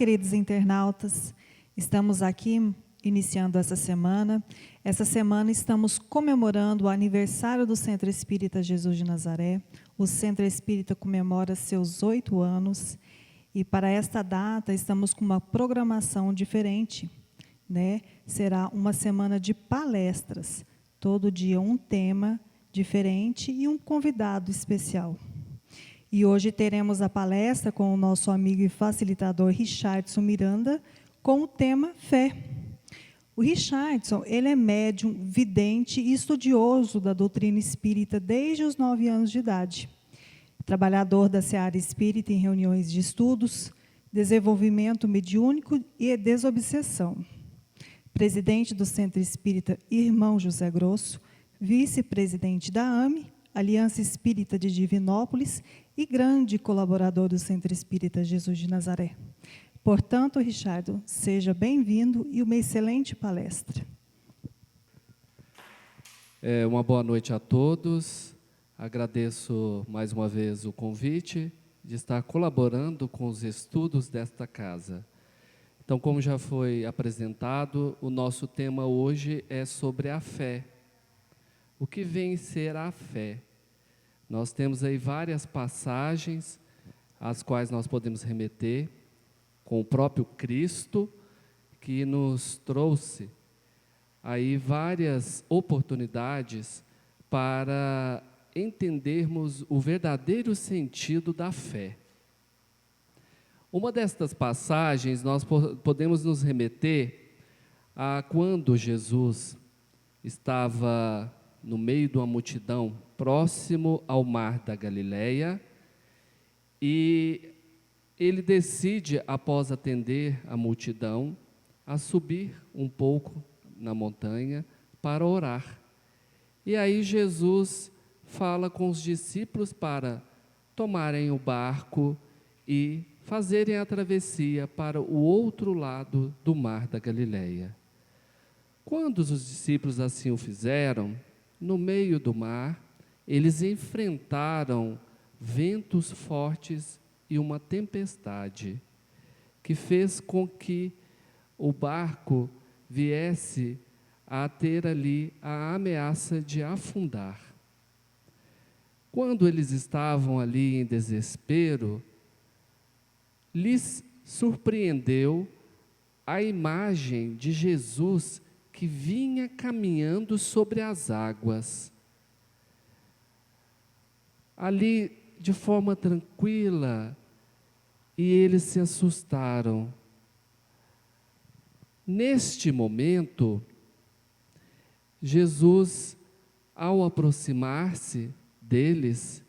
queridos internautas, estamos aqui iniciando essa semana. Essa semana estamos comemorando o aniversário do Centro Espírita Jesus de Nazaré. O Centro Espírita comemora seus 8 anos e para esta data estamos com uma programação diferente, né? Será uma semana de palestras, todo dia um tema diferente e um convidado especial. E hoje teremos a palestra com o nosso amigo e facilitador Richardson Miranda, com o tema Fé. O Richardson, ele é médium, vidente e estudioso da doutrina espírita desde os 9 anos de idade. Trabalhador da seara espírita em reuniões de estudos, desenvolvimento mediúnico e desobsessão. Presidente do Centro Espírita Irmão José Grosso, vice-presidente da AME, Aliança Espírita de Divinópolis, e grande colaborador do Centro Espírita Jesus de Nazaré. Portanto, Richardo, seja bem-vindo e uma excelente palestra. Uma boa noite a todos. Agradeço mais uma vez o convite de estar colaborando com os estudos desta casa. Então, como já foi apresentado, o nosso tema hoje é sobre a fé. O que vem ser a fé? Nós temos aí várias passagens às quais nós podemos remeter, com o próprio Cristo, que nos trouxe aí várias oportunidades para entendermos o verdadeiro sentido da fé. Uma destas passagens nós podemos nos remeter a quando Jesus estava no meio de uma multidão, próximo ao mar da Galileia, e ele decide, após atender a multidão, a subir um pouco na montanha para orar. E aí Jesus fala com os discípulos para tomarem o barco e fazerem a travessia para o outro lado do mar da Galileia. Quando os discípulos assim o fizeram, no meio do mar, eles enfrentaram ventos fortes e uma tempestade, que fez com que o barco viesse a ter ali a ameaça de afundar. Quando eles estavam ali em desespero, lhes surpreendeu a imagem de Jesus que vinha caminhando sobre as águas. Ali, de forma tranquila, e eles se assustaram. Neste momento, Jesus, ao aproximar-se deles,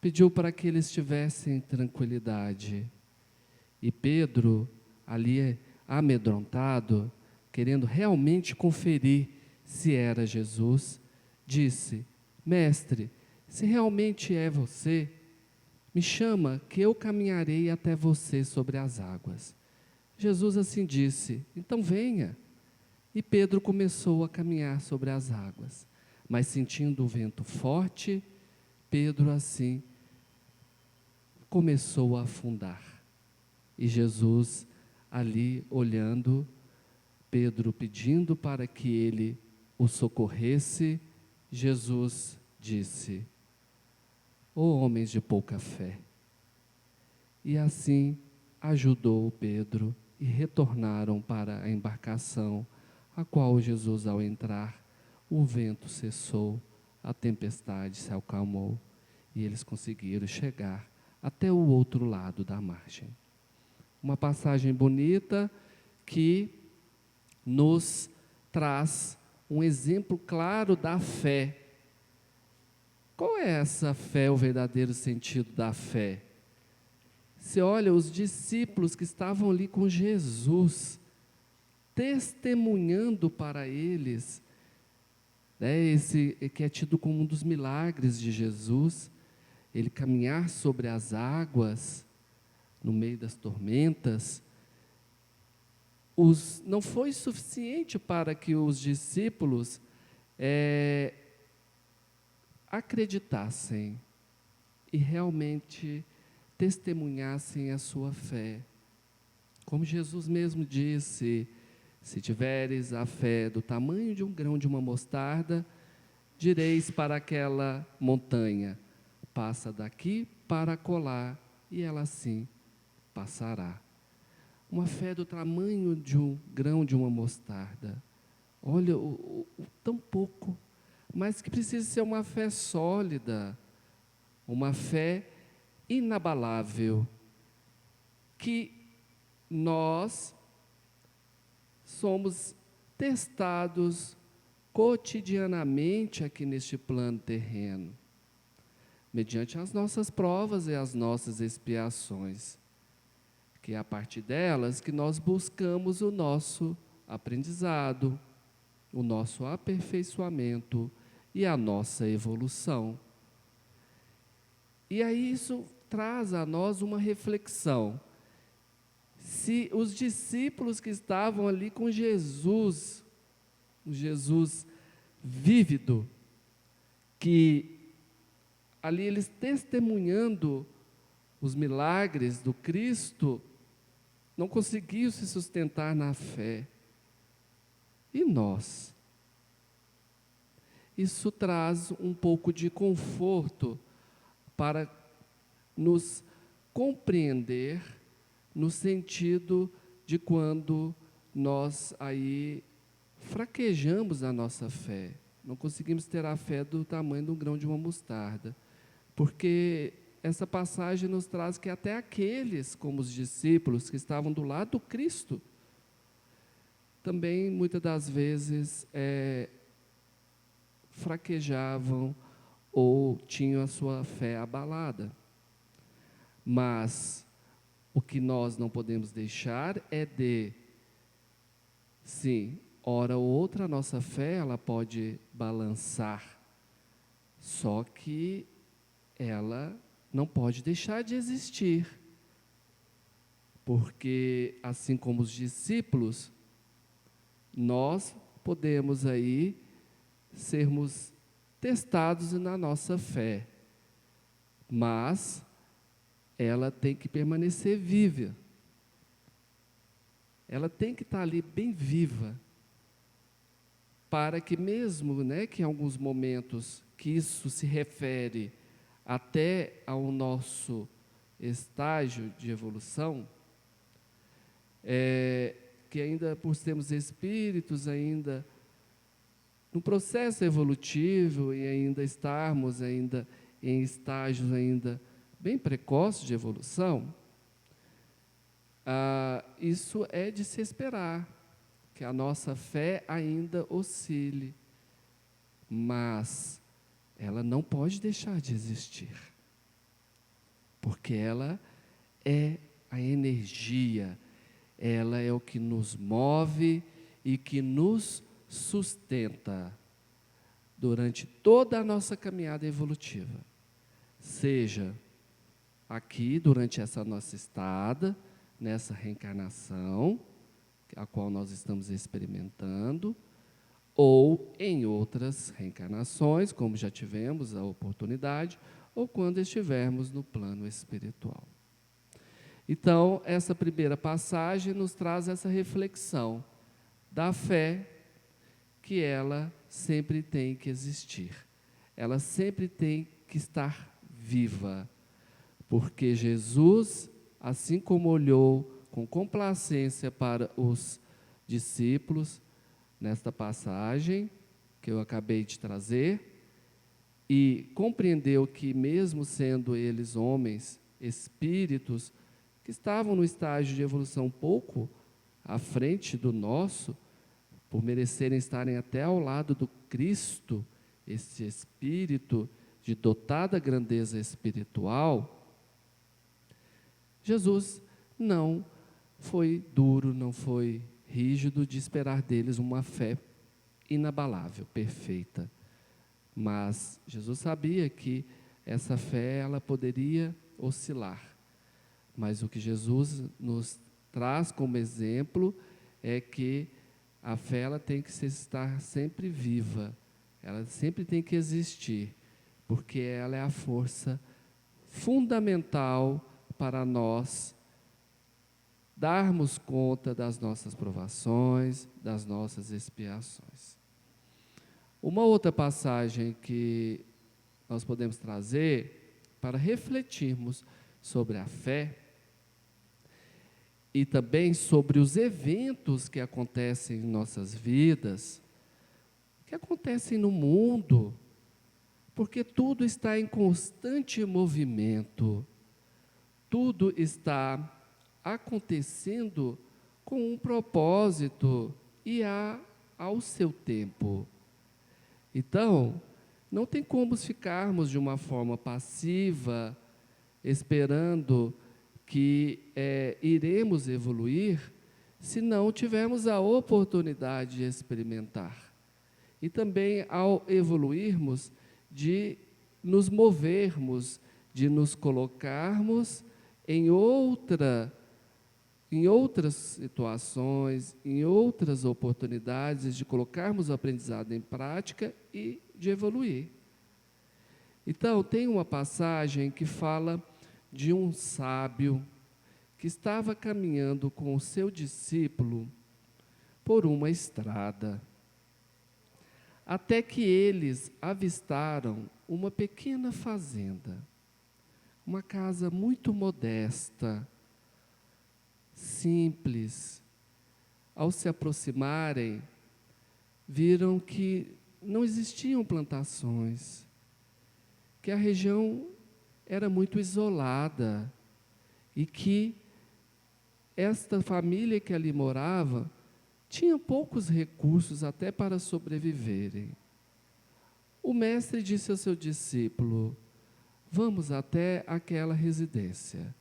pediu para que eles tivessem tranquilidade. E Pedro, ali amedrontado, querendo realmente conferir se era Jesus, disse: Mestre, se realmente é você, me chama que eu caminharei até você sobre as águas. Jesus assim disse: então venha. E Pedro começou a caminhar sobre as águas, mas sentindo o vento forte, Pedro assim começou a afundar. E Jesus ali olhando, Pedro pedindo para que ele o socorresse, Jesus disse: ó homens de pouca fé. E assim ajudou Pedro e retornaram para a embarcação, a qual Jesus, ao entrar, o vento cessou, a tempestade se acalmou e eles conseguiram chegar até o outro lado da margem. Uma passagem bonita que nos traz um exemplo claro da fé. Qual é essa fé, o verdadeiro sentido da fé? Você olha os discípulos que estavam ali com Jesus, testemunhando para eles, né, esse que é tido como um dos milagres de Jesus, ele caminhar sobre as águas, no meio das tormentas. Não foi suficiente para que os discípulos acreditassem e realmente testemunhassem a sua fé. Como Jesus mesmo disse, se tiveres a fé do tamanho de um grão de uma mostarda, direis para aquela montanha, passa daqui para acolá, e ela assim passará. Uma fé do tamanho de um grão de uma mostarda. Olha, tão pouco, mas que precisa ser uma fé sólida, uma fé inabalável, que nós somos testados cotidianamente aqui neste plano terreno, mediante as nossas provas e as nossas expiações, que é a partir delas que nós buscamos o nosso aprendizado, o nosso aperfeiçoamento e a nossa evolução. E aí isso traz a nós uma reflexão. Se os discípulos que estavam ali com Jesus, o Jesus vívido, que ali eles testemunhando os milagres do Cristo, não conseguiam se sustentar na fé. E nós? Isso traz um pouco de conforto para nos compreender no sentido de quando nós aí fraquejamos a nossa fé, não conseguimos ter a fé do tamanho de um grão de uma mostarda, porque essa passagem nos traz que até aqueles, como os discípulos que estavam do lado do Cristo, também muitas das vezes fraquejavam ou tinham a sua fé abalada. Mas o que nós não podemos deixar é sim, hora ou outra a nossa fé ela pode balançar, só que ela não pode deixar de existir, porque assim como os discípulos, nós podemos aí sermos testados na nossa fé, mas ela tem que permanecer viva. Ela tem que estar ali bem viva, para que mesmo, que em alguns momentos que isso se refere até ao nosso estágio de evolução, que ainda por sermos espíritos ainda no processo evolutivo e ainda estarmos ainda em estágios ainda bem precoces de evolução, isso é de se esperar, que a nossa fé ainda oscile, mas ela não pode deixar de existir, porque ela é a energia, ela é o que nos move e que nos sustenta durante toda a nossa caminhada evolutiva, seja aqui durante essa nossa estada, nessa reencarnação, a qual nós estamos experimentando, ou em outras reencarnações, como já tivemos a oportunidade, ou quando estivermos no plano espiritual. Então, essa primeira passagem nos traz essa reflexão da fé, que ela sempre tem que existir, ela sempre tem que estar viva, porque Jesus, assim como olhou com complacência para os discípulos, nesta passagem que eu acabei de trazer, e compreendeu que mesmo sendo eles homens, espíritos, que estavam no estágio de evolução pouco à frente do nosso, por merecerem estarem até ao lado do Cristo, esse espírito de dotada grandeza espiritual, Jesus não foi duro, não foi rígido de esperar deles uma fé inabalável, perfeita. Mas Jesus sabia que essa fé ela poderia oscilar. Mas o que Jesus nos traz como exemplo é que a fé ela tem que estar sempre viva, ela sempre tem que existir, porque ela é a força fundamental para nós darmos conta das nossas provações, das nossas expiações. Uma outra passagem que nós podemos trazer para refletirmos sobre a fé e também sobre os eventos que acontecem em nossas vidas, que acontecem no mundo, porque tudo está em constante movimento, tudo está acontecendo com um propósito e ao seu tempo. Então, não tem como ficarmos de uma forma passiva, esperando que iremos evoluir, se não tivermos a oportunidade de experimentar. E também, ao evoluirmos, de nos movermos, de nos colocarmos em outras situações, em outras oportunidades, de colocarmos o aprendizado em prática e de evoluir. Então, tem uma passagem que fala de um sábio que estava caminhando com o seu discípulo por uma estrada, até que eles avistaram uma pequena fazenda, uma casa muito modesta, simples. Ao se aproximarem, viram que não existiam plantações, que a região era muito isolada e que esta família que ali morava tinha poucos recursos até para sobreviverem. O mestre disse ao seu discípulo: vamos até aquela residência.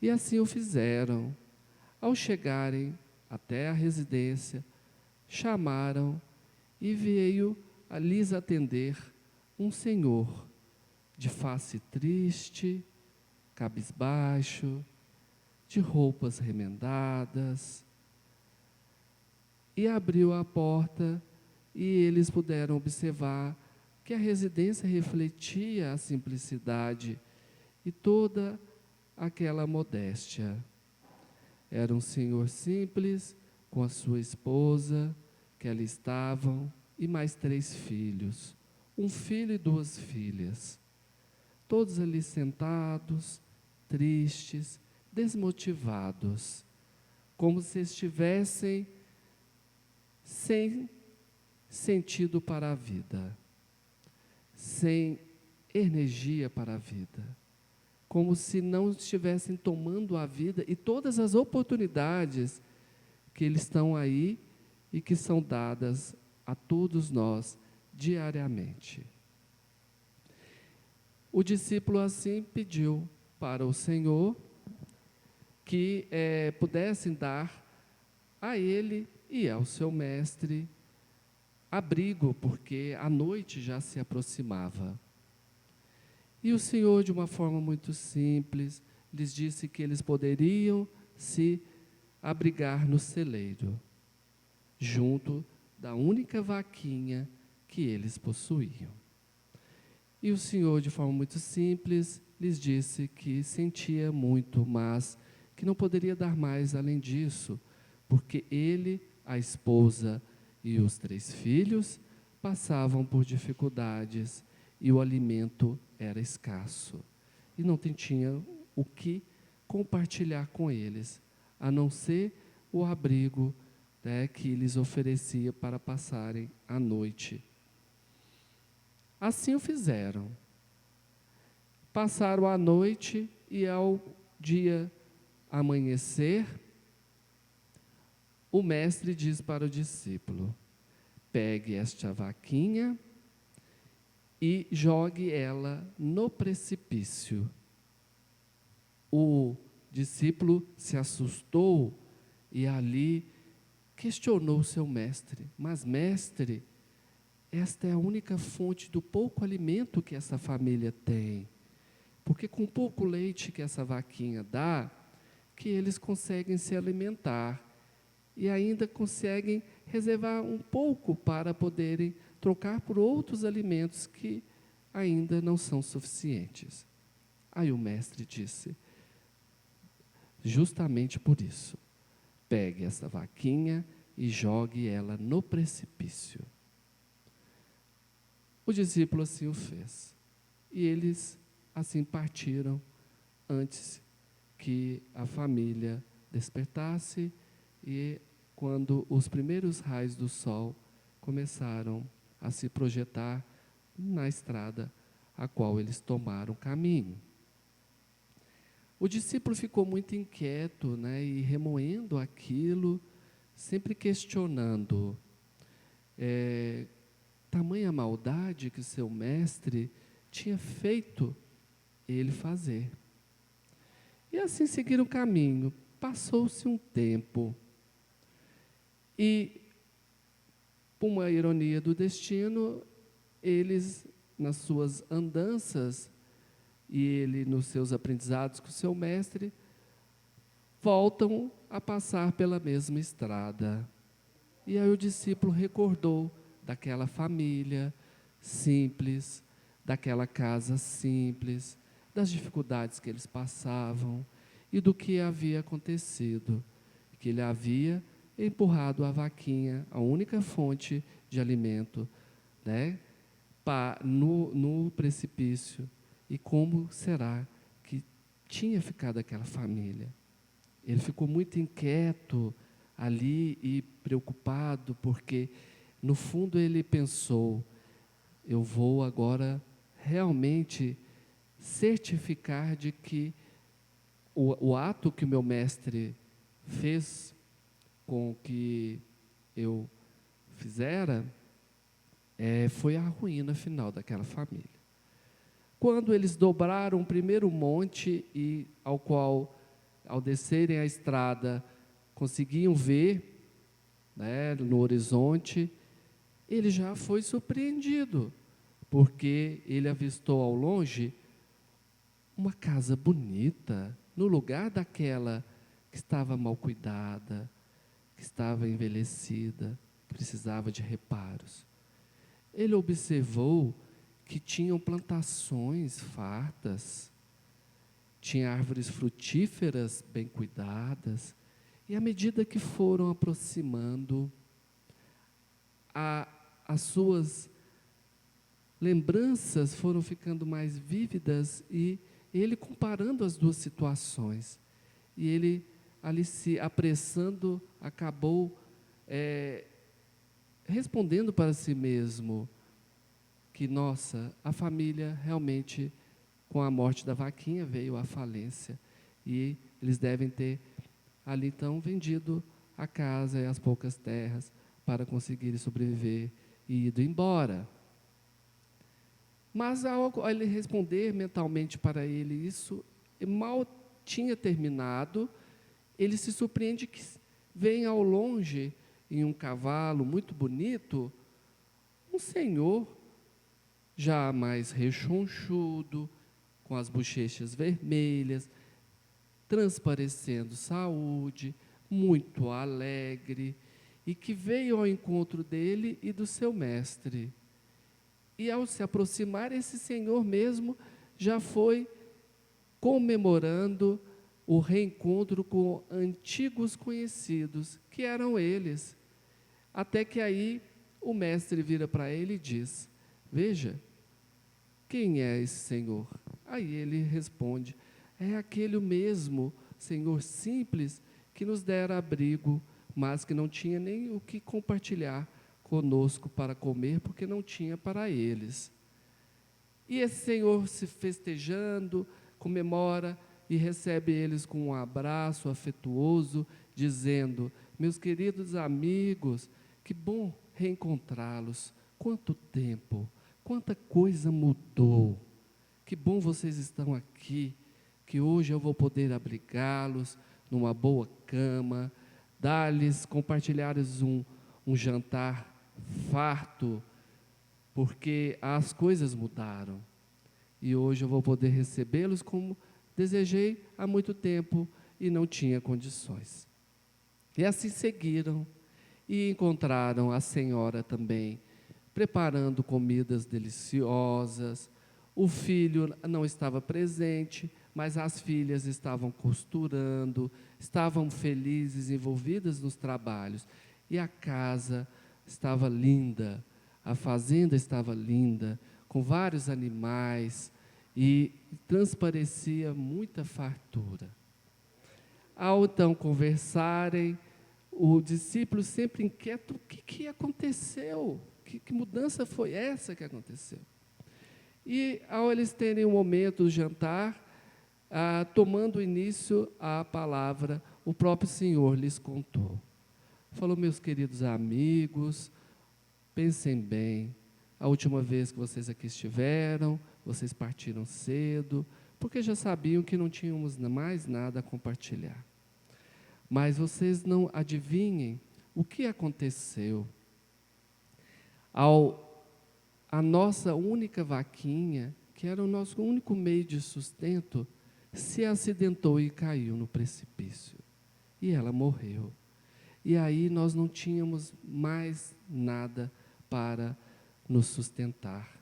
E assim o fizeram. Ao chegarem até a residência, chamaram e veio a lhes atender um senhor de face triste, cabisbaixo, de roupas remendadas, e abriu a porta e eles puderam observar que a residência refletia a simplicidade e toda aquela modéstia. Era um senhor simples, com a sua esposa, que ali estavam, e mais 3 filhos, um filho e 2 filhas. Todos ali sentados, tristes, desmotivados, como se estivessem sem sentido para a vida, sem energia para a vida, como se não estivessem tomando a vida e todas as oportunidades que eles estão aí e que são dadas a todos nós diariamente. O discípulo assim pediu para o Senhor que pudessem dar a ele e ao seu mestre abrigo, porque a noite já se aproximava. E o Senhor, de uma forma muito simples, lhes disse que eles poderiam se abrigar no celeiro, junto da única vaquinha que eles possuíam. E o Senhor, de forma muito simples, lhes disse que sentia muito, mas que não poderia dar mais além disso, porque ele, a esposa e os 3 filhos passavam por dificuldades e o alimento era escasso. E não tinha o que compartilhar com eles, a não ser o abrigo, que lhes oferecia para passarem a noite. Assim o fizeram. Passaram a noite e ao dia amanhecer, o mestre diz para o discípulo: pegue esta vaquinha e jogue ela no precipício. O discípulo se assustou e ali questionou o seu mestre: mas mestre, esta é a única fonte do pouco alimento que essa família tem. Porque com pouco leite que essa vaquinha dá, que eles conseguem se alimentar e ainda conseguem reservar um pouco para poderem trocar por outros alimentos que ainda não são suficientes. Aí o mestre disse: justamente por isso. Pegue essa vaquinha e jogue ela no precipício. O discípulo assim o fez. E eles assim partiram antes que a família despertasse e quando os primeiros raios do sol começaram a se projetar na estrada a qual eles tomaram caminho. O discípulo ficou muito inquieto, né, e remoendo aquilo, sempre questionando tamanha maldade que seu mestre tinha feito ele fazer. E assim seguiram o caminho. Passou-se um tempo e, por uma ironia do destino, eles, nas suas andanças, e ele nos seus aprendizados com seu mestre, voltam a passar pela mesma estrada. E aí o discípulo recordou daquela família simples, daquela casa simples, das dificuldades que eles passavam e do que havia acontecido, que ele havia empurrado a vaquinha, a única fonte de alimento, né, no precipício. E como será que tinha ficado aquela família? Ele ficou muito inquieto ali e preocupado, porque no fundo ele pensou: eu vou agora realmente certificar de que o ato que o meu mestre fez com que eu fizera foi a ruína final daquela família. Quando eles dobraram o primeiro monte e ao qual, ao descerem a estrada, conseguiam ver, né, no horizonte, ele já foi surpreendido, porque ele avistou ao longe uma casa bonita, no lugar daquela que estava mal cuidada, que estava envelhecida, que precisava de reparos. Ele observou que tinham plantações fartas, tinha árvores frutíferas bem cuidadas, e à medida que foram aproximando, as suas lembranças foram ficando mais vívidas, e ele comparando as duas situações, e ele ali se apressando, acabou respondendo para si mesmo que, nossa, a família realmente, com a morte da vaquinha, veio à falência, e eles devem ter ali então vendido a casa e as poucas terras para conseguirem sobreviver e ido embora. Mas ao ele responder mentalmente para ele isso, mal tinha terminado, ele se surpreende que vem ao longe, em um cavalo muito bonito, um senhor já mais rechonchudo, com as bochechas vermelhas, transparecendo saúde, muito alegre, e que veio ao encontro dele e do seu mestre. E ao se aproximar, esse senhor mesmo já foi comemorando o reencontro com antigos conhecidos, que eram eles. Até que aí o mestre vira para ele e diz: veja, quem é esse senhor? Aí ele responde: é aquele mesmo senhor simples que nos dera abrigo, mas que não tinha nem o que compartilhar conosco para comer, porque não tinha para eles. E esse senhor, se festejando, comemora e recebe eles com um abraço afetuoso, dizendo: meus queridos amigos, que bom reencontrá-los, quanto tempo, quanta coisa mudou, que bom vocês estão aqui, que hoje eu vou poder abrigá-los numa boa cama, dar-lhes, compartilhar-lhes um jantar farto, porque as coisas mudaram, e hoje eu vou poder recebê-los como desejei há muito tempo e não tinha condições. E assim seguiram, e encontraram a senhora também, preparando comidas deliciosas. O filho não estava presente, mas as filhas estavam costurando, estavam felizes, envolvidas nos trabalhos, e a casa estava linda, a fazenda estava linda, com vários animais, e transparecia muita fartura. Ao então conversarem, o discípulo sempre inquieto: o que aconteceu? Que mudança foi essa que aconteceu? E ao eles terem um momento do jantar, tomando início a palavra, o próprio Senhor lhes contou. Falou: meus queridos amigos, pensem bem, a última vez que vocês aqui estiveram, vocês partiram cedo, porque já sabiam que não tínhamos mais nada a compartilhar. Mas vocês não adivinhem o que aconteceu. A nossa única vaquinha, que era o nosso único meio de sustento, se acidentou e caiu no precipício. E ela morreu. E aí nós não tínhamos mais nada para nos sustentar.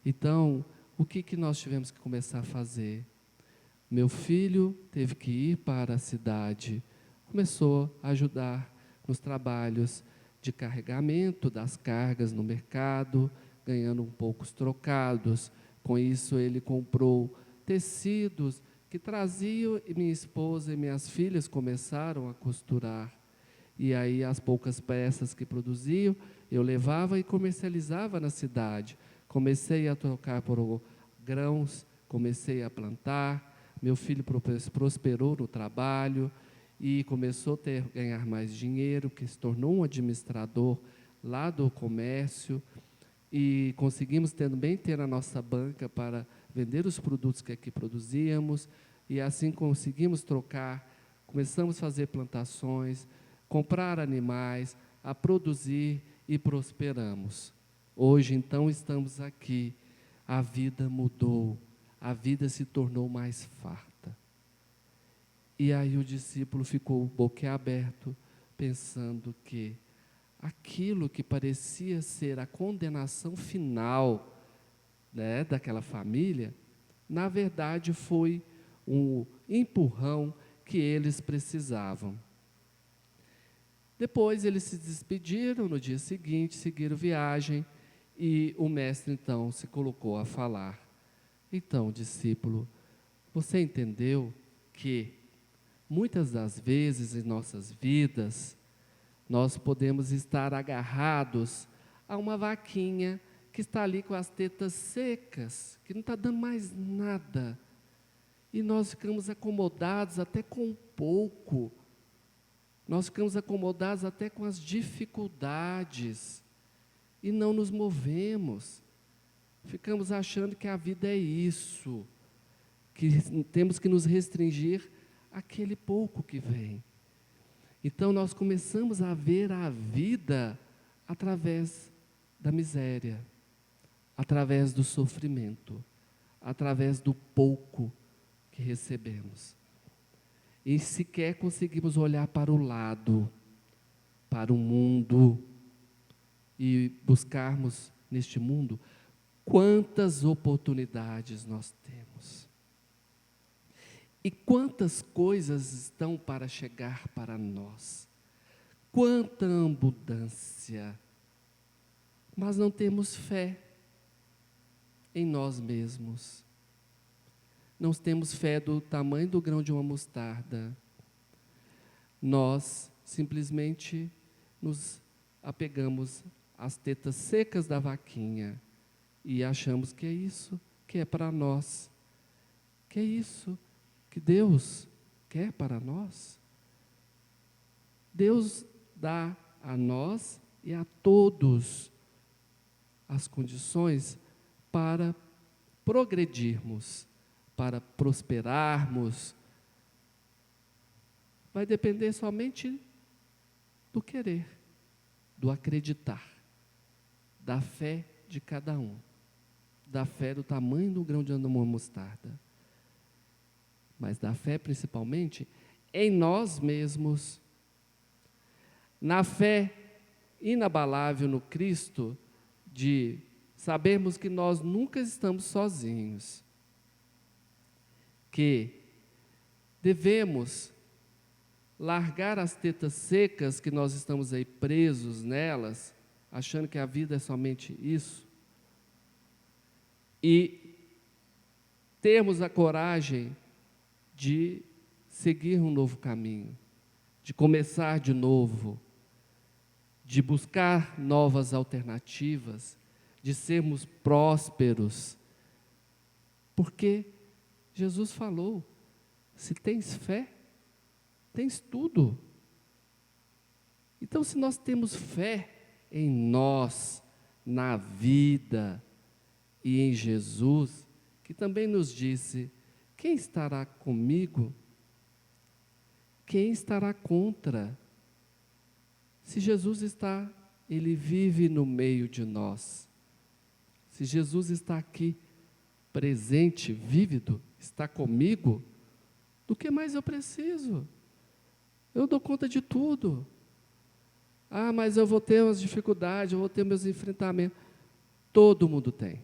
Então, o que nós tivemos que começar a fazer? Meu filho teve que ir para a cidade, começou a ajudar nos trabalhos de carregamento das cargas no mercado, ganhando um poucos trocados. Com isso ele comprou tecidos que traziam, e minha esposa e minhas filhas começaram a costurar. E aí as poucas peças que produziam, eu levava e comercializava na cidade. Comecei a trocar por grãos, comecei a plantar. Meu filho prosperou no trabalho e começou a ganhar mais dinheiro, que se tornou um administrador lá do comércio, e conseguimos também ter a nossa banca para vender os produtos que aqui produzíamos, e assim conseguimos trocar, começamos a fazer plantações, comprar animais, a produzir e prosperamos. Hoje, então, estamos aqui, a vida mudou, a vida se tornou mais farta. E aí o discípulo ficou boquiaberto, pensando que aquilo que parecia ser a condenação final, né, daquela família, na verdade foi um empurrão que eles precisavam. Depois eles se despediram, no dia seguinte seguiram viagem, e o mestre então se colocou a falar. Então, discípulo, você entendeu que muitas das vezes em nossas vidas, nós podemos estar agarrados a uma vaquinha que está ali com as tetas secas, que não está dando mais nada. E nós ficamos acomodados até com pouco. Nós ficamos acomodados até com as dificuldades. E não nos movemos. Ficamos achando que a vida é isso, que temos que nos restringir àquele pouco que vem. Então nós começamos a ver a vida através da miséria, através do sofrimento, através do pouco que recebemos. E sequer conseguimos olhar para o lado, para o mundo, e buscarmos neste mundo quantas oportunidades nós temos. E quantas coisas estão para chegar para nós. Quanta abundância. Mas não temos fé em nós mesmos. Não temos fé do tamanho do grão de uma mostarda. Nós simplesmente nos apegamos às tetas secas da vaquinha e achamos que é isso que é para nós, que é isso que Deus quer para nós. Deus dá a nós e a todos as condições para progredirmos, para prosperarmos. Vai depender somente do querer, do acreditar, da fé de cada um, da fé do tamanho do grão de uma mostarda, mas da fé principalmente em nós mesmos, na fé inabalável no Cristo, de sabermos que nós nunca estamos sozinhos. que devemos largar as tetas secas que nós estamos aí presos nelas, achando que a vida é somente isso, e termos a coragem de seguir um novo caminho, de começar de novo, de buscar novas alternativas, de sermos prósperos, porque Jesus falou: se tens fé, tens tudo. Então, se nós temos fé em nós, na vida e em Jesus, que também nos disse: quem estará comigo? Quem estará contra? Se Jesus está, Ele vive no meio de nós. Se Jesus está aqui, presente, vívido, está comigo, do que mais eu preciso? Eu dou conta de tudo. Ah, mas eu vou ter umas dificuldades, eu vou ter meus enfrentamentos. Todo mundo tem.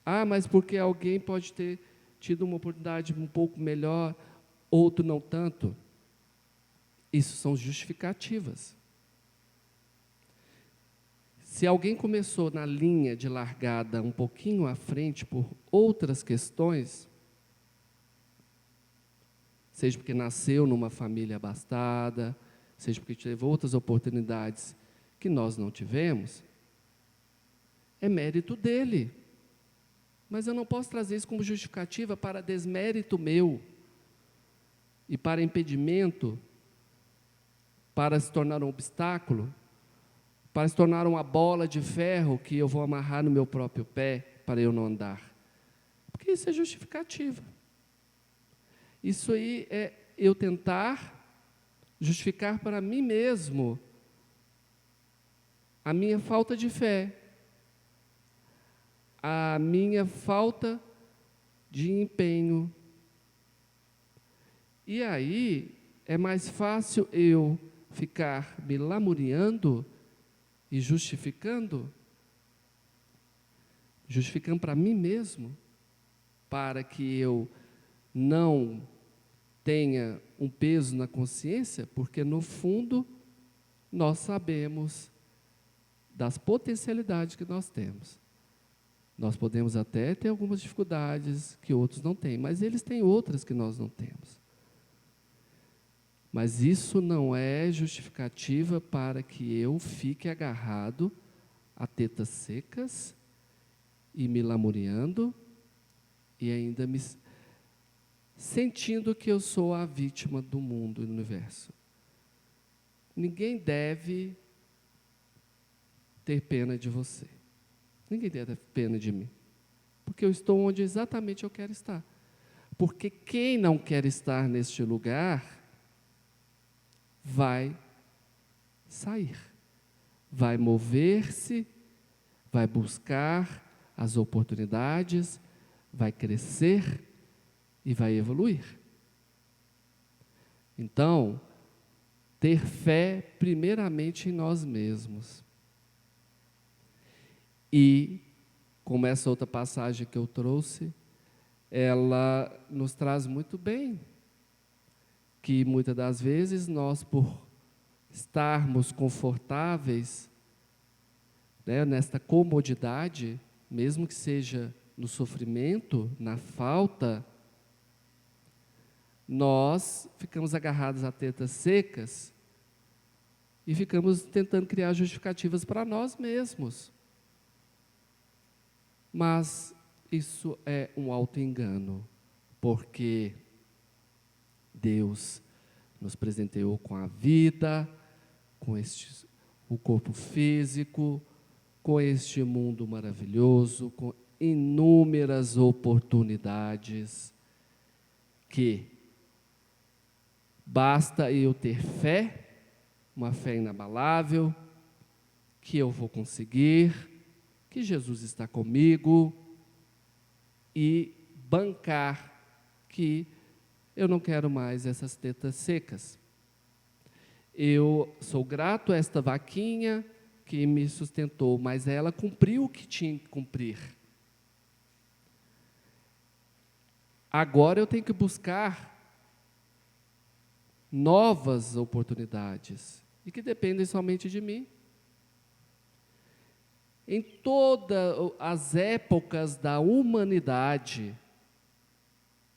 Ah, mas porque alguém pode ter tido uma oportunidade um pouco melhor, outro não tanto. Isso são justificativas. Se alguém começou na linha de largada um pouquinho à frente por outras questões, seja porque nasceu numa família abastada, seja porque teve outras oportunidades que nós não tivemos, é mérito dele. Mas eu não posso trazer isso como justificativa para desmérito meu e para impedimento, para se tornar um obstáculo, para se tornar uma bola de ferro que eu vou amarrar no meu próprio pé para eu não andar. Porque isso é justificativa. Isso aí é eu tentar justificar para mim mesmo a minha falta de fé, a minha falta de empenho. E aí é mais fácil eu ficar me lamuriando e justificando para mim mesmo, para que eu não tenha um peso na consciência, porque no fundo nós sabemos das potencialidades que nós temos. Nós podemos até ter algumas dificuldades que outros não têm, mas eles têm outras que nós não temos. Mas isso não é justificativa para que eu fique agarrado a tetas secas e me lamuriando e ainda me sentindo que eu sou a vítima do mundo e do universo. Ninguém deve ter pena de você. Ninguém deve ter pena de mim. Porque eu estou onde exatamente eu quero estar. Porque quem não quer estar neste lugar vai sair, vai mover-se, vai buscar as oportunidades, vai crescer e vai evoluir. Então, ter fé primeiramente em nós mesmos. E, como essa outra passagem que eu trouxe, ela nos traz muito bem que muitas das vezes nós, por estarmos confortáveis, né, nesta comodidade, mesmo que seja no sofrimento, na falta, nós ficamos agarrados a tetas secas e ficamos tentando criar justificativas para nós mesmos. Mas isso é um auto-engano, porque Deus nos presenteou com a vida, com o corpo físico, com este mundo maravilhoso, com inúmeras oportunidades, que basta eu ter fé, uma fé inabalável, que eu vou conseguir, que Jesus está comigo, e bancar que eu não quero mais essas tetas secas. Eu sou grato a esta vaquinha que me sustentou, mas ela cumpriu o que tinha que cumprir. Agora eu tenho que buscar novas oportunidades, e que dependem somente de mim. Em todas as épocas da humanidade,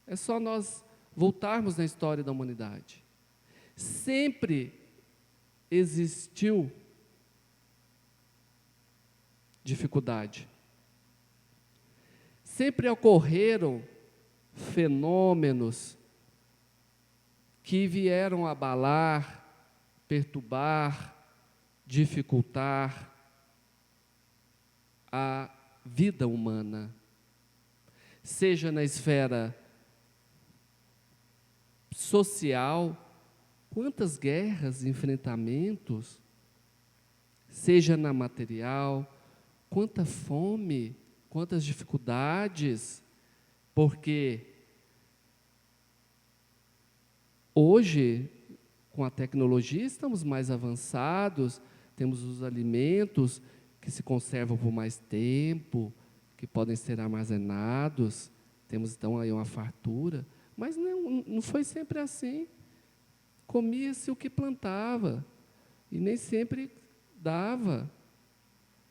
é só nós voltarmos na história da humanidade. Sempre existiu dificuldade. Sempre ocorreram fenômenos que vieram abalar, perturbar, dificultar a vida humana, seja na esfera social, quantas guerras, enfrentamentos, seja na material, quanta fome, quantas dificuldades, porque hoje, com a tecnologia, estamos mais avançados, temos os alimentos que se conservam por mais tempo, que podem ser armazenados, temos então aí uma fartura, mas não foi sempre assim. Comia-se o que plantava, e nem sempre dava.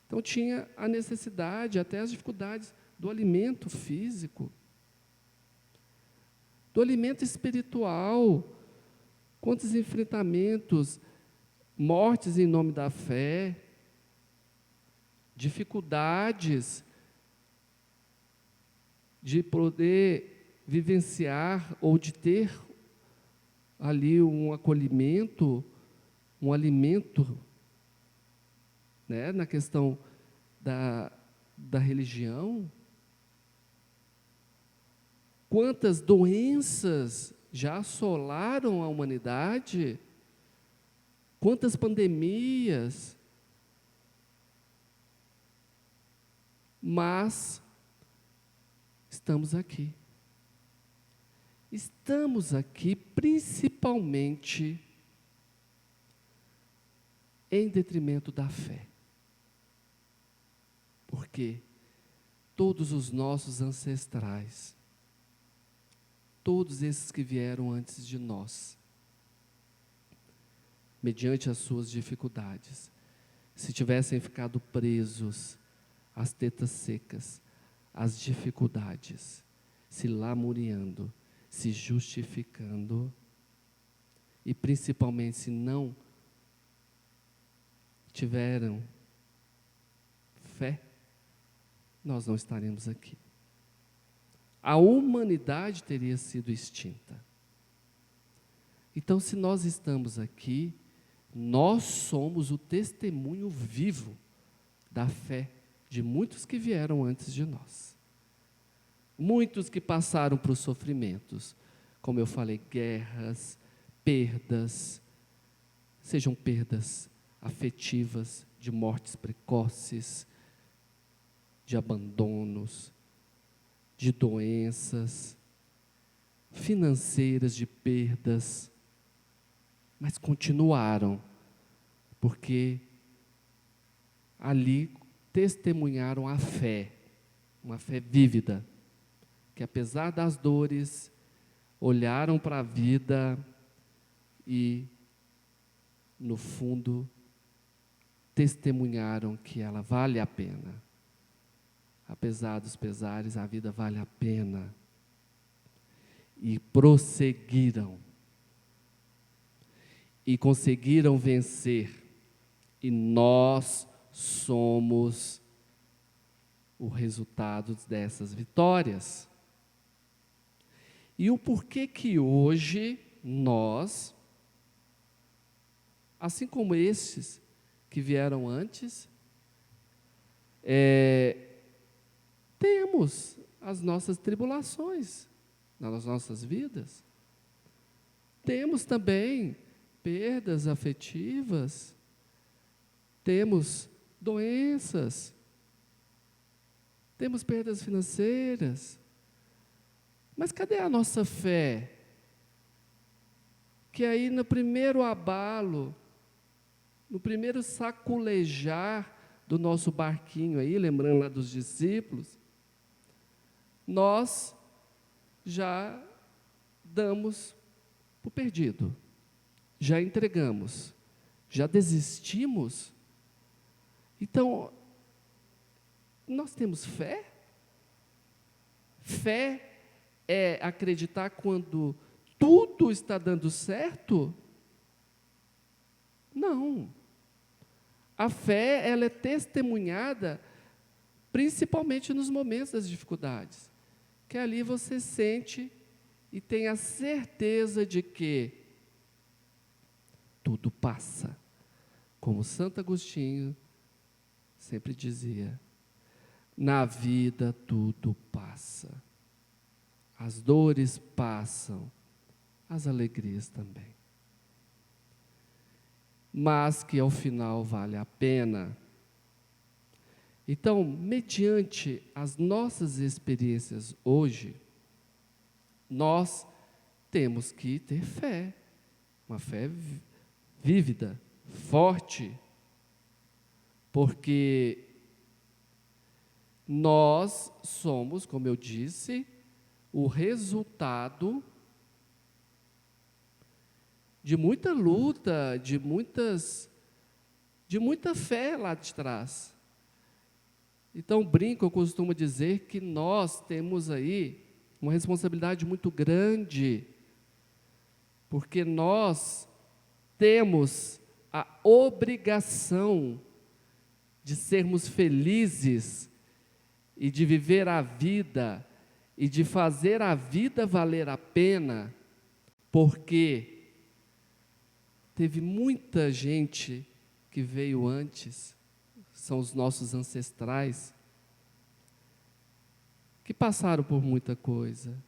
Então tinha a necessidade, até as dificuldades do alimento físico, do alimento espiritual. Quantos enfrentamentos, mortes em nome da fé, dificuldades de poder vivenciar ou de ter ali um acolhimento, um alimento, né, na questão da religião. Quantas doenças já assolaram a humanidade, quantas pandemias, mas estamos aqui. Estamos aqui principalmente em detrimento da fé. Porque todos os nossos ancestrais, todos esses que vieram antes de nós, mediante as suas dificuldades, se tivessem ficado presos às tetas secas, às dificuldades, se lamuriando, se justificando, e principalmente se não tiveram fé, nós não estaremos aqui. A humanidade teria sido extinta. Então, se nós estamos aqui, nós somos o testemunho vivo da fé de muitos que vieram antes de nós. Muitos que passaram por sofrimentos, como eu falei, guerras, perdas, sejam perdas afetivas, de mortes precoces, de abandonos, de doenças, financeiras, de perdas, mas continuaram, porque ali testemunharam a fé, uma fé vívida, que apesar das dores, olharam para a vida e, no fundo, testemunharam que ela vale a pena. Apesar dos pesares, a vida vale a pena. E prosseguiram. E conseguiram vencer. E nós somos o resultado dessas vitórias. E o porquê que hoje nós, assim como esses que vieram antes, temos as nossas tribulações nas nossas vidas. Temos também perdas afetivas, temos doenças, temos perdas financeiras. Mas cadê a nossa fé? Que aí no primeiro abalo, no primeiro saculejar do nosso barquinho aí, lembrando lá dos discípulos, nós já damos por perdido, já entregamos, já desistimos. Então, nós temos fé? Fé é acreditar quando tudo está dando certo? Não. A fé, ela é testemunhada principalmente nos momentos das dificuldades, que ali você sente e tem a certeza de que tudo passa. Como Santo Agostinho sempre dizia, na vida tudo passa. As dores passam, as alegrias também. Mas que ao final vale a pena. Então, mediante as nossas experiências hoje, nós temos que ter fé, uma fé vívida, forte, porque nós somos, como eu disse, o resultado de muita luta, de muita fé lá de trás. Então, eu costumo dizer que nós temos aí uma responsabilidade muito grande, porque nós temos a obrigação de sermos felizes e de viver a vida e de fazer a vida valer a pena, porque teve muita gente que veio antes, são os nossos ancestrais, que passaram por muita coisa,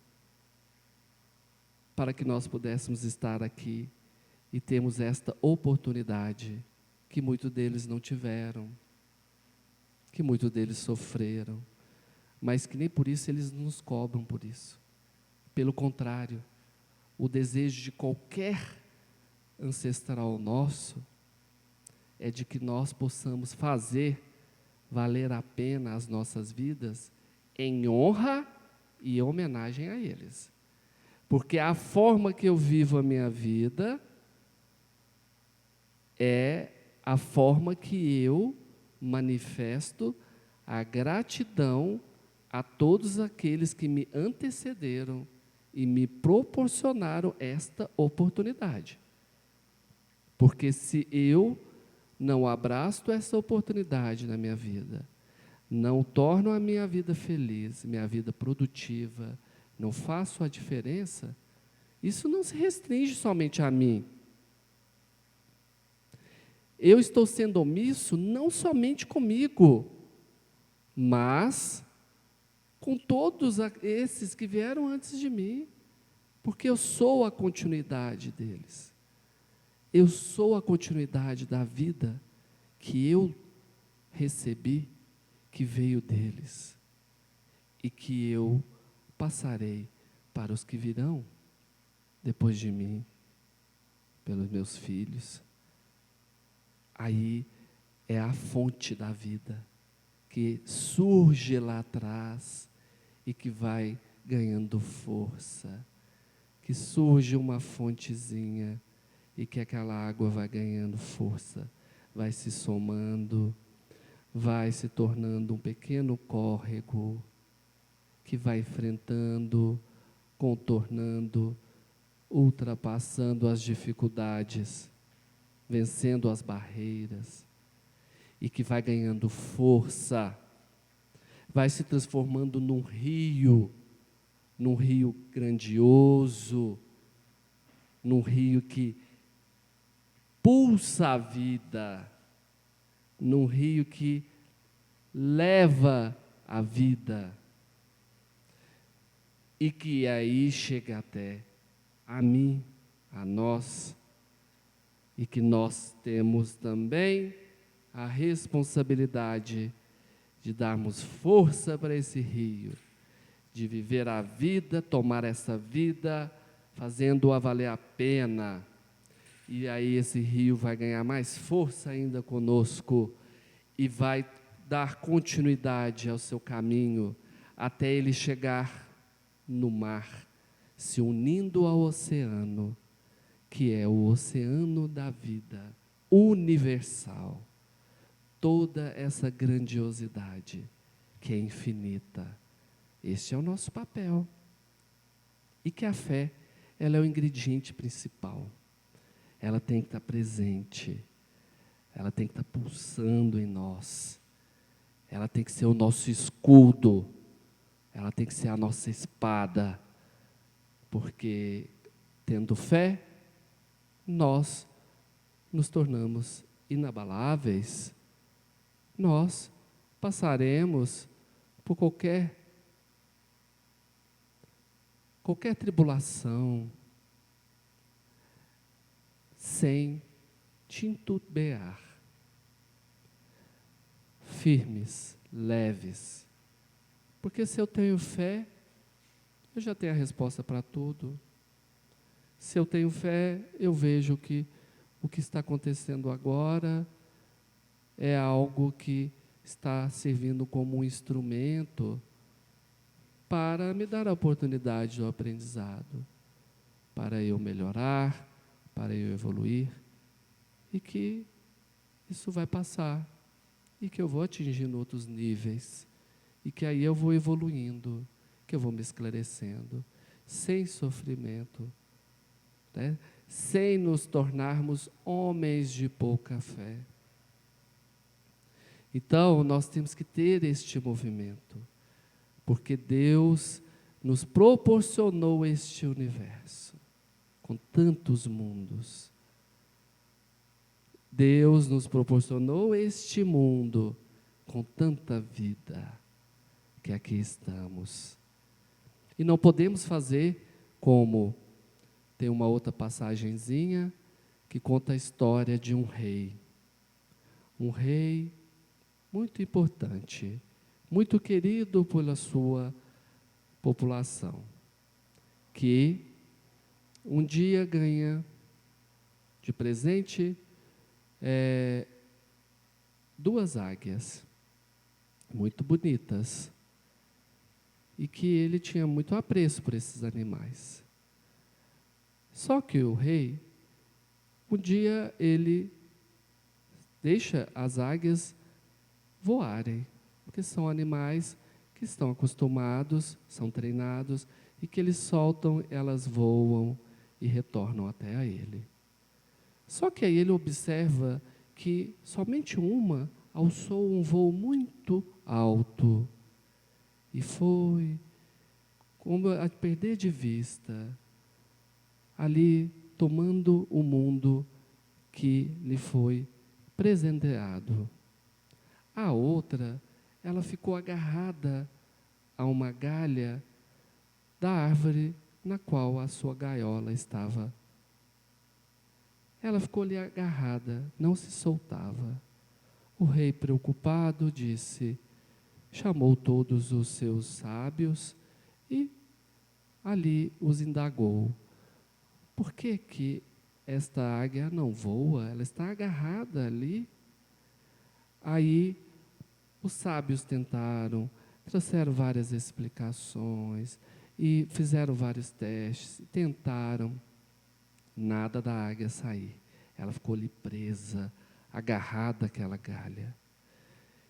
para que nós pudéssemos estar aqui e termos esta oportunidade, que muitos deles não tiveram, que muitos deles sofreram, mas que nem por isso eles nos cobram por isso. Pelo contrário, o desejo de qualquer ancestral nosso é de que nós possamos fazer valer a pena as nossas vidas em honra e homenagem a eles. Porque a forma que eu vivo a minha vida é a forma que eu manifesto a gratidão a todos aqueles que me antecederam e me proporcionaram esta oportunidade. Porque se eu não abraço essa oportunidade na minha vida, não torno a minha vida feliz, minha vida produtiva, não faço a diferença, isso não se restringe somente a mim. Eu estou sendo omisso não somente comigo, mas com todos esses que vieram antes de mim, porque eu sou a continuidade deles. Eu sou a continuidade da vida que eu recebi, que veio deles, e que eu passarei para os que virão depois de mim, pelos meus filhos. Aí é a fonte da vida, que surge lá atrás e que vai ganhando força, que surge uma fontezinha e que aquela água vai ganhando força, vai se somando, vai se tornando um pequeno córrego que vai enfrentando, contornando, ultrapassando as dificuldades, vencendo as barreiras, e que vai ganhando força, vai se transformando num rio grandioso, num rio que pulsa a vida, num rio que leva a vida, e que aí chega até a mim, a nós, e que nós temos também a responsabilidade de darmos força para esse rio, de viver a vida, tomar essa vida, fazendo-a valer a pena. E aí esse rio vai ganhar mais força ainda conosco e vai dar continuidade ao seu caminho até ele chegar no mar. se unindo ao oceano, que é o oceano da vida universal. Toda essa grandiosidade que é infinita. Este é o nosso papel. E que a fé, ela é o ingrediente principal. Ela tem que estar presente. Ela tem que estar pulsando em nós. Ela tem que ser o nosso escudo. Ela tem que ser a nossa espada. Porque, tendo fé, nós nos tornamos inabaláveis. Nós passaremos por qualquer tribulação sem titubear. Firmes, leves. Porque se eu tenho fé, eu já tenho a resposta para tudo. Se eu tenho fé, eu vejo que o que está acontecendo agora é algo que está servindo como um instrumento para me dar a oportunidade do aprendizado, para eu melhorar, para eu evoluir, e que isso vai passar, e que eu vou atingindo outros níveis, e que aí eu vou evoluindo, que eu vou me esclarecendo, sem sofrimento, né? Sem nos tornarmos homens de pouca fé. Então, nós temos que ter este movimento, porque Deus nos proporcionou este universo, com tantos mundos. Deus nos proporcionou este mundo, com tanta vida, que aqui estamos. E não podemos fazer como tem uma outra passagenzinha que conta a história de um rei. Um rei muito importante, muito querido pela sua população, que um dia ganha de presente 2 águias, muito bonitas, e que ele tinha muito apreço por esses animais. Só que o rei, um dia ele deixa as águias voarem, porque são animais que estão acostumados, são treinados, e que eles soltam, elas voam e retornam até a ele. Só que aí ele observa que somente uma alçou um voo muito alto, e foi como a perder de vista, ali tomando o mundo que lhe foi presenteado. A outra, ela ficou agarrada a uma galha da árvore na qual a sua gaiola estava. Ela ficou ali agarrada, não se soltava. O rei, preocupado, chamou todos os seus sábios e ali os indagou. Por que que esta águia não voa? Ela está agarrada ali. Aí os sábios tentaram, trouxeram várias explicações e fizeram vários testes, tentaram, nada da águia sair. Ela ficou ali presa, agarrada àquela galha.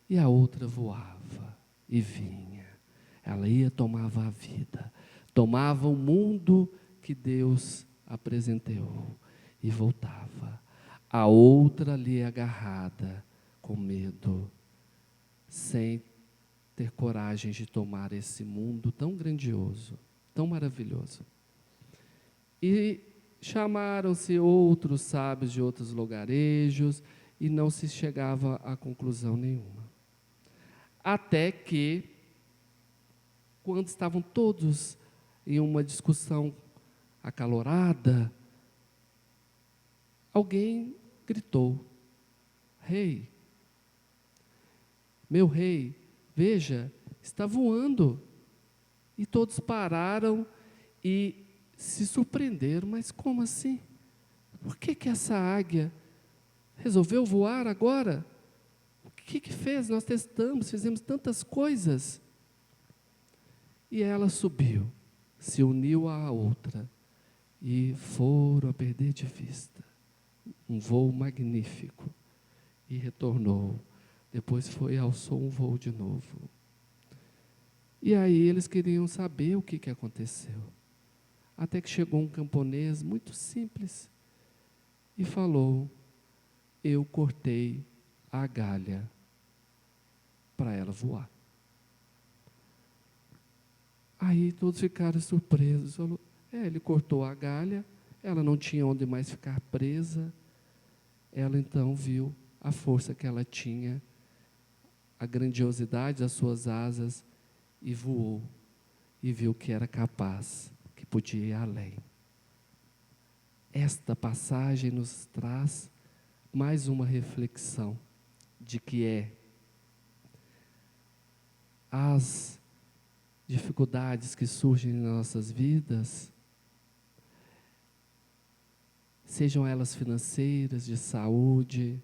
E a outra voava e vinha. Ela ia, tomava a vida, tomava o mundo que Deus apresentou e voltava. A outra ali agarrada, com medo, sem ter coragem de tomar esse mundo tão grandioso, tão maravilhoso. E chamaram-se outros sábios de outros lugarejos e não se chegava a conclusão nenhuma. Até que, quando estavam todos em uma discussão acalorada, alguém gritou: "Rei, meu rei, veja, está voando." E todos pararam e se surpreenderam. Mas como assim? Por que que essa águia resolveu voar agora? O que fez? Nós testamos, fizemos tantas coisas. E ela subiu, se uniu à outra e foram a perder de vista. Um voo magnífico. E retornou. Depois foi, alçou um voo de novo. E aí eles queriam saber o que aconteceu. Até que chegou um camponês muito simples e falou: eu cortei a galha para ela voar. Aí todos ficaram surpresos. Falou: ele cortou a galha, ela não tinha onde mais ficar presa. Ela então viu a força que ela tinha, a grandiosidade das suas asas, e voou. E viu que era capaz, que podia ir além. Esta passagem nos traz mais uma reflexão de que as dificuldades que surgem em nossas vidas, sejam elas financeiras, de saúde,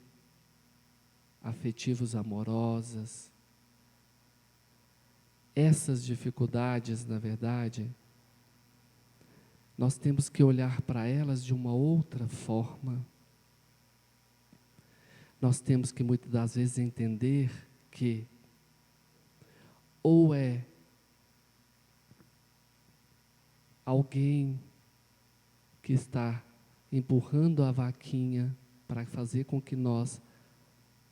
afetivos, amorosas, essas dificuldades, na verdade, nós temos que olhar para elas de uma outra forma. Nós temos que, muitas das vezes, entender que ou é alguém que está empurrando a vaquinha para fazer com que nós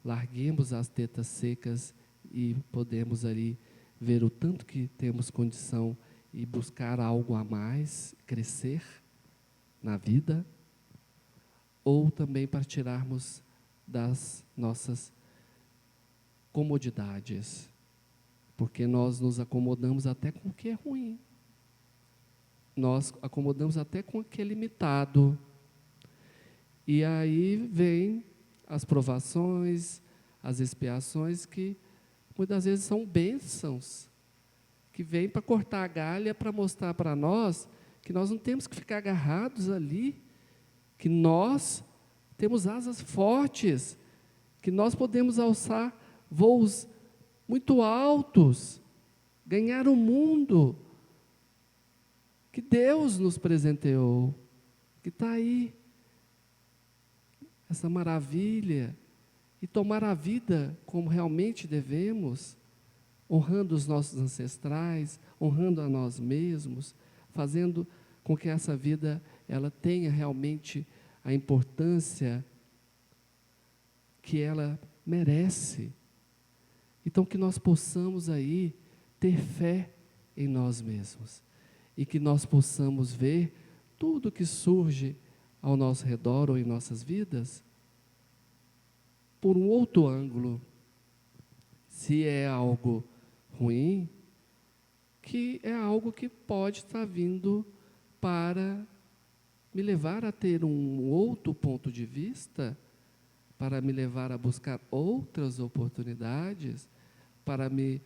larguemos as tetas secas e podemos ali ver o tanto que temos condição e buscar algo a mais, crescer na vida, ou também para tirarmos das nossas comodidades, porque nós nos acomodamos até com o que é ruim, nós acomodamos até com o que é limitado, e aí vem as provações, as expiações que muitas vezes são bênçãos, que vêm para cortar a galha, para mostrar para nós que nós não temos que ficar agarrados ali, que nós temos asas fortes, que nós podemos alçar voos muito altos, ganhar o mundo, que Deus nos presenteou, que está aí, essa maravilha, e tomar a vida como realmente devemos, honrando os nossos ancestrais, honrando a nós mesmos, fazendo com que essa vida ela tenha realmente a importância que ela merece. Então, que nós possamos aí ter fé em nós mesmos e que nós possamos ver tudo que surge ao nosso redor ou em nossas vidas por um outro ângulo. Se é algo ruim, que é algo que pode estar vindo para me levar a ter um outro ponto de vista, para me levar a buscar outras oportunidades, para me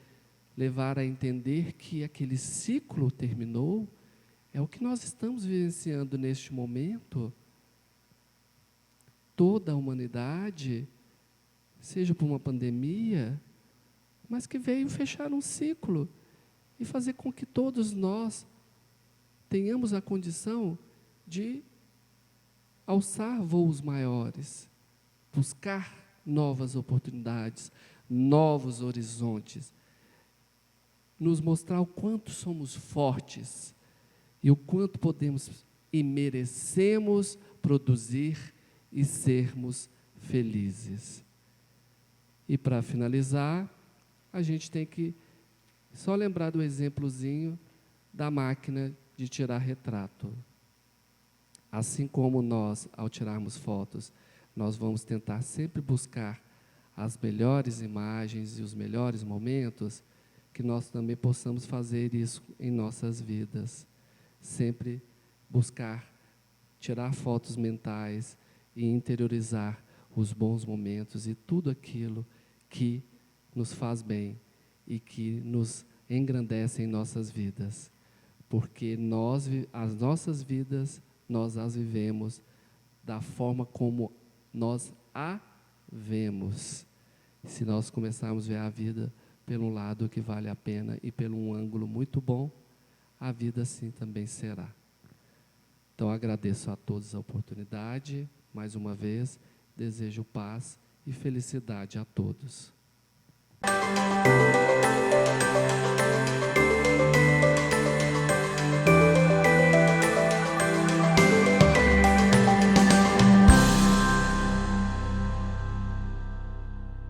levar a entender que aquele ciclo terminou. É o que nós estamos vivenciando neste momento. Toda a humanidade, seja por uma pandemia, mas que veio fechar um ciclo e fazer com que todos nós tenhamos a condição de alçar voos maiores, buscar novas oportunidades, novos horizontes, nos mostrar o quanto somos fortes e o quanto podemos e merecemos produzir e sermos felizes. E para finalizar, a gente tem que só lembrar do exemplozinho da máquina de tirar retrato. Assim como nós, ao tirarmos fotos, nós vamos tentar sempre buscar as melhores imagens e os melhores momentos, que nós também possamos fazer isso em nossas vidas. Sempre buscar tirar fotos mentais e interiorizar os bons momentos e tudo aquilo que nos faz bem e que nos engrandece em nossas vidas, porque as nossas vidas, nós as vivemos da forma como nós a vemos. Se nós começarmos a ver a vida pelo lado que vale a pena e pelo um ângulo muito bom, a vida assim também será. Então, agradeço a todos a oportunidade, mais uma vez, desejo paz e felicidade a todos.